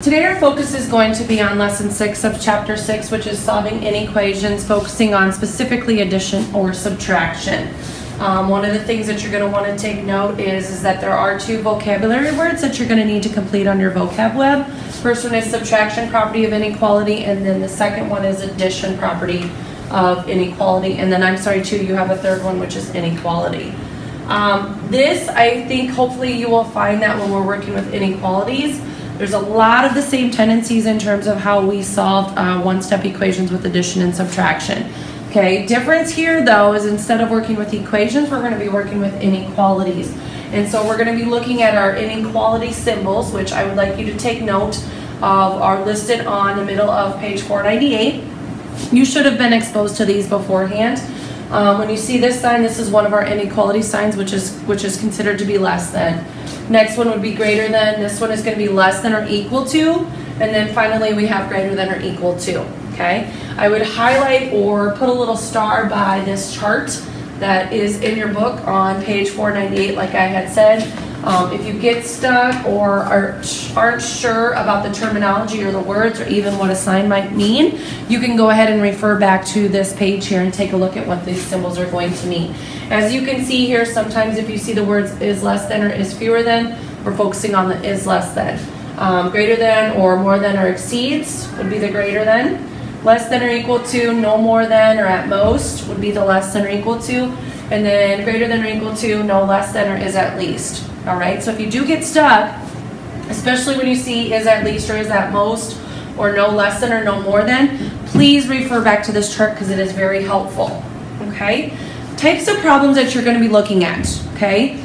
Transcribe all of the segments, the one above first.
Today our focus is going to be on lesson 6 of chapter 6, which is solving inequations, focusing on specifically addition or subtraction. One of the things that you're going to want to take note is that there are 2 vocabulary words that you're going to need to complete on your vocab web. First one is subtraction, property of inequality, and then the second one is addition, property of inequality, and then you have a third one, which is inequality. This, I think, hopefully you will find that when we're working with inequalities, there's a lot of the same tendencies in terms of how we solved one-step equations with addition and subtraction. Okay, difference here though is instead of working with equations, we're going to be working with inequalities. And so we're going to be looking at our inequality symbols, which I would like you to take note of, are listed on the middle of page 498. You should have been exposed to these beforehand. When you see this sign, this is one of our inequality signs, which is considered to be less than. Next one would be greater than. This one is going to be less than or equal to. And then finally we have greater than or equal to. Okay, I would highlight or put a little star by this chart that is in your book on page 498, like I had said. If you get stuck or aren't sure about the terminology or the words or even what a sign might mean, you can go ahead and refer back to this page here and take a look at what these symbols are going to mean. As you can see here, sometimes if you see the words is less than or is fewer than, we're focusing on the is less than. Greater than or more than or exceeds would be the greater than. Less than or equal to, no more than or at most would be the less than or equal to. And then greater than or equal to, no less than or is at least. Alright, so if you do get stuck, especially when you see is at least or is at most or no less than or no more than, please refer back to this chart because it is very helpful. Okay, types of problems that you're going to be looking at. Okay,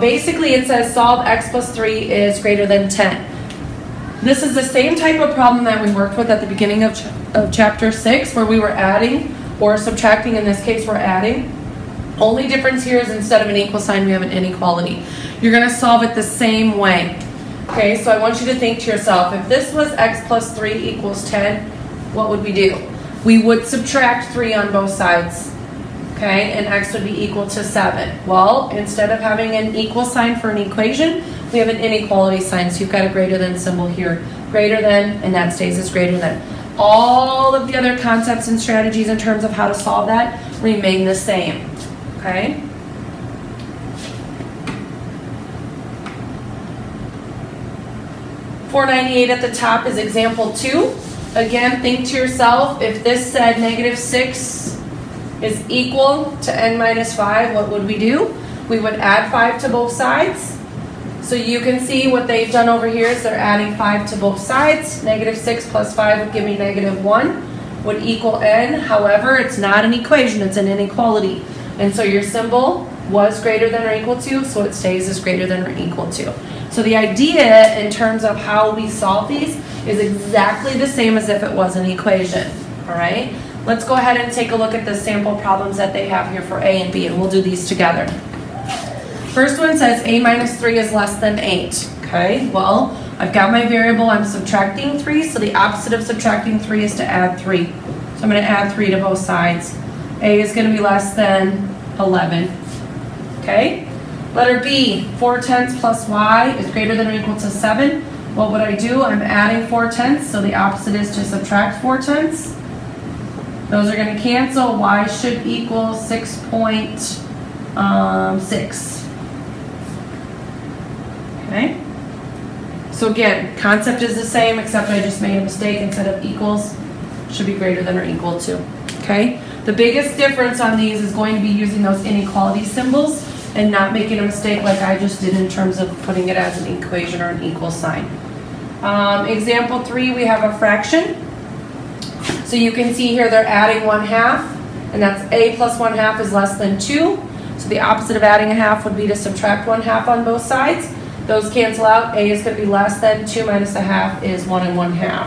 basically it says solve x plus 3 is greater than 10. This is the same type of problem that we worked with at the beginning of chapter 6, where we were adding or subtracting. In this case we're adding. Only difference here is instead of an equal sign, we have an inequality. You're going to solve it the same way. Okay, so I want you to think to yourself, if this was x plus 3 equals 10, what would we do? We would subtract 3 on both sides. Okay, and x would be equal to 7. Well, instead of having an equal sign for an equation, we have an inequality sign. So you've got a greater than symbol here. Greater than, and that stays as greater than. All of the other concepts and strategies in terms of how to solve that remain the same. Okay? $4.98 at the top is example 2. Again, think to yourself, if this said negative 6 is equal to n minus 5, what would we do? We would add 5 to both sides. So you can see what they've done over here is they're adding 5 to both sides. Negative 6 plus 5 would give me negative 1, would equal n. However, it's not an equation, it's an inequality. And so your symbol was greater than or equal to, so it stays as greater than or equal to. So the idea in terms of how we solve these is exactly the same as if it was an equation. All right? Let's go ahead and take a look at the sample problems that they have here for A and B, and we'll do these together. First one says a minus 3 is less than 8. Okay, well, I've got my variable, I'm subtracting 3, so the opposite of subtracting 3 is to add 3. So I'm going to add 3 to both sides. A is going to be less than 11. Okay, letter B, 4/10 plus y is greater than or equal to 7. What would I do? I'm adding 4/10, so the opposite is to subtract 4/10. Those are going to cancel. Y should equal 6.6. Okay, so again, concept is the same, except I just made a mistake. Instead of equals, should be greater than or equal to. Okay, the biggest difference on these is going to be using those inequality symbols and not making a mistake like I just did in terms of putting it as an equation or an equal sign. Example 3, we have a fraction. So you can see here they're adding 1/2, and that's a plus 1/2 is less than 2. So the opposite of adding a half would be to subtract 1/2 on both sides. Those cancel out. A is going to be less than 2 minus a half is 1 1/2.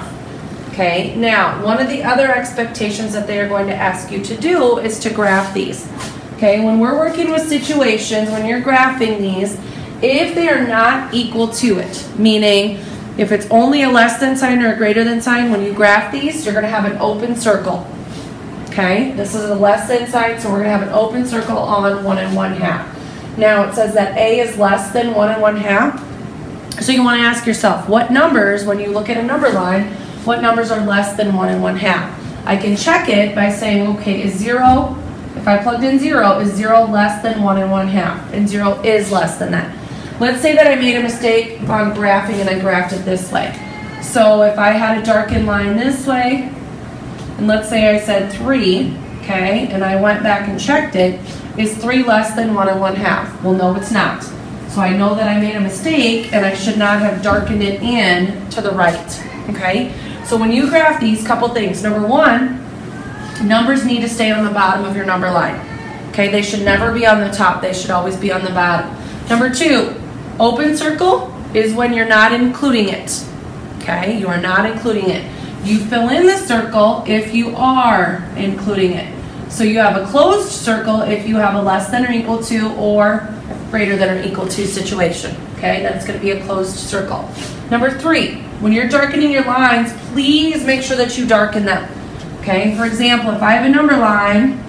Okay, now one of the other expectations that they are going to ask you to do is to graph these. Okay, when we're working with situations, when you're graphing these, if they are not equal to it, meaning if it's only a less than sign or a greater than sign, when you graph these, you're going to have an open circle. Okay, this is a less than sign, so we're going to have an open circle on 1 1/2. Now it says that A is less than 1 1/2. So you want to ask yourself, what numbers, when you look at a number line, what numbers are less than 1 1/2? I can check it by saying, okay, is 0, if I plugged in 0, is 0 less than 1 1/2? And 0 is less than that. Let's say that I made a mistake on graphing and I graphed it this way. So if I had a darkened line this way, and let's say I said 3, okay, and I went back and checked it, is 3 less than 1 1/2? Well, no, it's not. So I know that I made a mistake and I should not have darkened it in to the right, okay? So when you graph these, couple things. Number one, numbers need to stay on the bottom of your number line, okay? They should never be on the top. They should always be on the bottom. Number two, open circle is when you're not including it, okay? You are not including it. You fill in the circle if you are including it. So you have a closed circle if you have a less than or equal to or greater than or equal to situation, okay? That's going to be a closed circle. Number three, when you're darkening your lines, please make sure that you darken them, okay? For example, if I have a number line,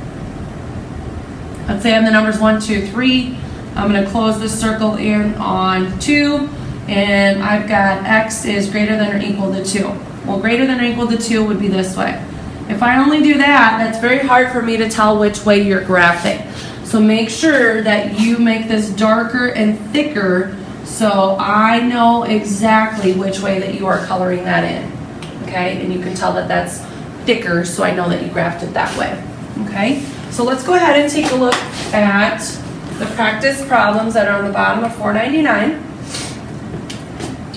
let's say I have the numbers 1, 2, 3, I'm going to close this circle in on 2, and I've got x is greater than or equal to 2. Well, greater than or equal to 2 would be this way. If I only do that, that's very hard for me to tell which way you're graphing. So make sure that you make this darker and thicker so I know exactly which way that you are coloring that in, okay? And you can tell that that's thicker so I know that you graphed it that way, okay? So let's go ahead and take a look at the practice problems that are on the bottom of 499.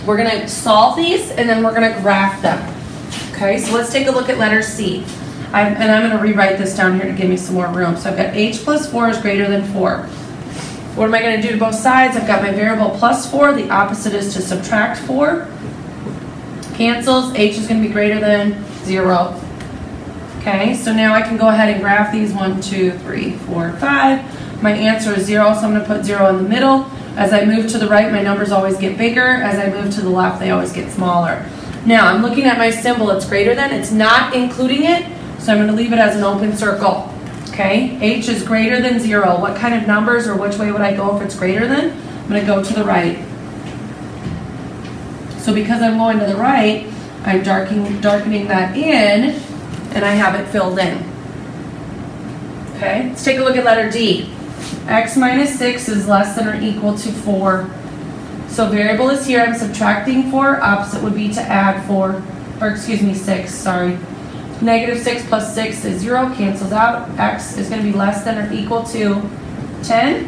We're going to solve these and then we're going to graph them. Okay, so let's take a look at letter C. I'm going to rewrite this down here to give me some more room. So I've got h plus 4 is greater than 4. What am I going to do to both sides? I've got my variable plus 4. The opposite is to subtract 4. Cancels. H is going to be greater than 0. Okay, so now I can go ahead and graph these. 1, 2, 3, 4, 5. My answer is 0, so I'm going to put 0 in the middle. As I move to the right, my numbers always get bigger. As I move to the left, they always get smaller. Now, I'm looking at my symbol. It's greater than. It's not including it, so I'm going to leave it as an open circle. Okay? H is greater than 0. What kind of numbers or which way would I go if it's greater than? I'm going to go to the right. So because I'm going to the right, I'm darkening that in, and I have it filled in. Okay? Let's take a look at letter D. X minus 6 is less than or equal to 4. So variable is here, I'm subtracting 4, opposite would be to add 4, or excuse me, 6, sorry. Negative 6 plus 6 is 0, cancels out. X is going to be less than or equal to 10.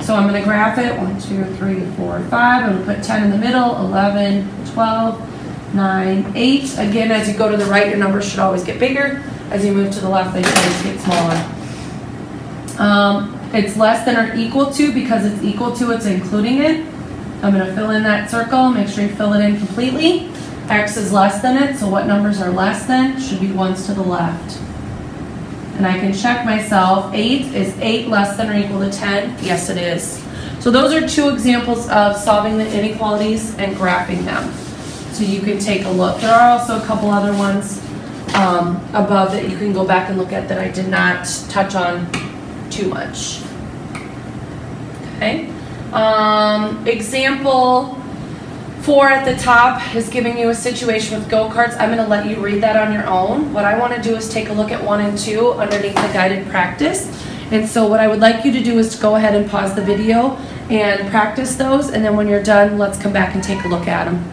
So I'm going to graph it, 1, 2, 3, 4, 5. I'm going to put 10 in the middle, 11, 12, 9, 8. Again, as you go to the right, your numbers should always get bigger. As you move to the left, they should always get smaller. It's less than or equal to, because it's equal to, it's including it. I'm going to fill in that circle, make sure you fill it in completely. X is less than it, so what numbers are less than? Should be ones to the left. And I can check myself. 8, is 8 less than or equal to 10? Yes, it is. So those are two examples of solving the inequalities and graphing them. So you can take a look. There are also a couple other ones above that you can go back and look at that I did not touch on too much. Okay. Example 4 at the top is giving you a situation with go-karts. I'm going to let you read that on your own. What I want to do is take a look at 1 and 2 underneath the guided practice. And so what I would like you to do is to go ahead and pause the video and practice those. And then when you're done, let's come back and take a look at them.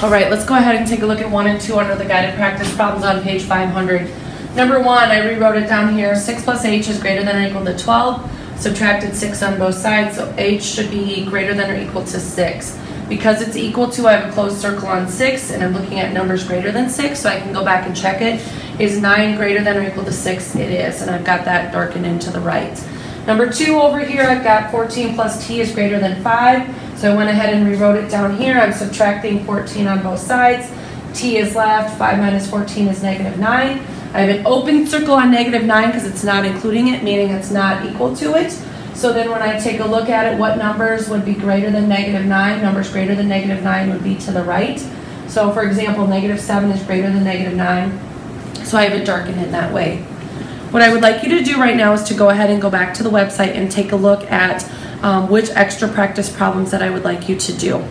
All right, let's go ahead and take a look at 1 and 2 under the guided practice problems on page 500. Number 1, I rewrote it down here. 6 plus h is greater than or equal to 12. Subtracted 6 on both sides, so h should be greater than or equal to 6. Because it's equal to, I have a closed circle on 6, and I'm looking at numbers greater than 6, so I can go back and check it. Is 9 greater than or equal to 6? It is, and I've got that darkened into the right. Number 2 over here, I've got 14 plus t is greater than 5. So I went ahead and rewrote it down here. I'm subtracting 14 on both sides. T is left, 5 minus 14 is negative 9. I have an open circle on negative 9 because it's not including it, meaning it's not equal to it. So then when I take a look at it, what numbers would be greater than negative 9? Numbers greater than negative 9 would be to the right. So for example, negative 7 is greater than negative 9. So I have it darkened in that way. What I would like you to do right now is to go ahead and go back to the website and take a look at which extra practice problems that I would like you to do.